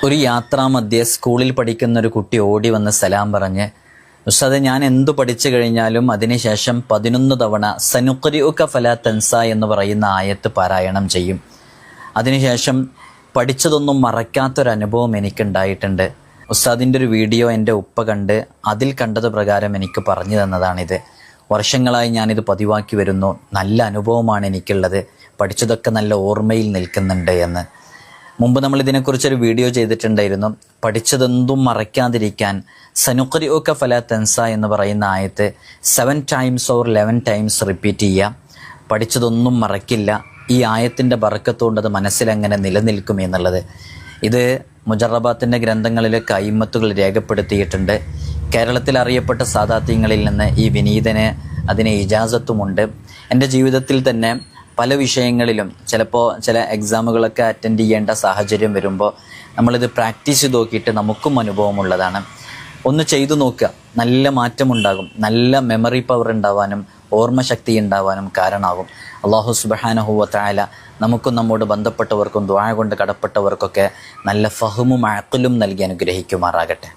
ഒരു യാത്രാമധ്യേ സ്കൂളിൽ പഠിക്കുന്ന ഒരു കുട്ടി ഓടി വന്ന് സലാം പറഞ്ഞ്, ഉസ്താദേ, ഞാൻ എന്തു പഠിച്ചു കഴിഞ്ഞാലും അതിനുശേഷം 11 തവണ സനുഖ്രിഉക ഫലാ തൻസ എന്ന് പറയുന്ന ആയത്ത് പാരായണം ചെയ്യും. അതിനുശേഷം പഠിച്ചതൊന്നും മറക്കാത്തൊരനുഭവം എനിക്കുണ്ടായിട്ടുണ്ട്. ഉസ്താദിൻ്റെ ഒരു വീഡിയോ എൻ്റെ ഉപ്പ കണ്ട് അതിൽ കണ്ടത് പ്രകാരം എനിക്ക് പറഞ്ഞു തന്നതാണിത്. വർഷങ്ങളായി ഞാനിത് പതിവാക്കി വരുന്നു. നല്ല അനുഭവമാണ് എനിക്കുള്ളത്. പഠിച്ചതൊക്കെ നല്ല ഓർമ്മയിൽ നിൽക്കുന്നുണ്ട് എന്ന്. മുമ്പ് നമ്മൾ ഇതിനെക്കുറിച്ചൊരു വീഡിയോ ചെയ്തിട്ടുണ്ടായിരുന്നു. പഠിച്ചതെന്തും മറക്കാതിരിക്കാൻ സനുഖ്രിഉക ഫലാ തൻസ എന്ന് പറയുന്ന ആയത്ത് 7 times or 11 times റിപ്പീറ്റ് ചെയ്യുക. പഠിച്ചതൊന്നും മറക്കില്ല. ഈ ആയത്തിൻ്റെ ബർക്കത്തുകൊണ്ട് അത് മനസ്സിലെങ്ങനെ നിലനിൽക്കും എന്നുള്ളത്. ഇത് മുജറബാത്തിൻ്റെ ഗ്രന്ഥങ്ങളിലെ അയിമ്മത്തുകൾ രേഖപ്പെടുത്തിയിട്ടുണ്ട്. കേരളത്തിൽ അറിയപ്പെട്ട സാദാത്യങ്ങളിൽ നിന്ന് ഈ വിനീതന് അതിന് ഇജാസത്തുമുണ്ട്. എൻ്റെ ജീവിതത്തിൽ തന്നെ പല വിഷയങ്ങളിലും ചിലപ്പോൾ ചില എക്സാമുകളൊക്കെ അറ്റൻഡ് ചെയ്യേണ്ട സാഹചര്യം വരുമ്പോൾ നമ്മളിത് പ്രാക്ടീസ് ചെയ്ത് നോക്കിയിട്ട് നമുക്കും അനുഭവമുള്ളതാണ്. ഒന്ന് ചെയ്തു നോക്കുക, നല്ല മാറ്റമുണ്ടാകും. നല്ല മെമ്മറി പവർ ഉണ്ടാവാനും ഓർമ്മശക്തി ഉണ്ടാവാനും കാരണമാകും. അല്ലാഹു സുബ്ഹാനഹു വ തആല നമുക്കും നമ്മോട് ബന്ധപ്പെട്ടവർക്കും ദുആ കൊണ്ട് കടപ്പെട്ടവർക്കൊക്കെ നല്ല ഫഹ്മും അഖ്ലും നൽകി അനുഗ്രഹിക്കുമാറാകട്ടെ.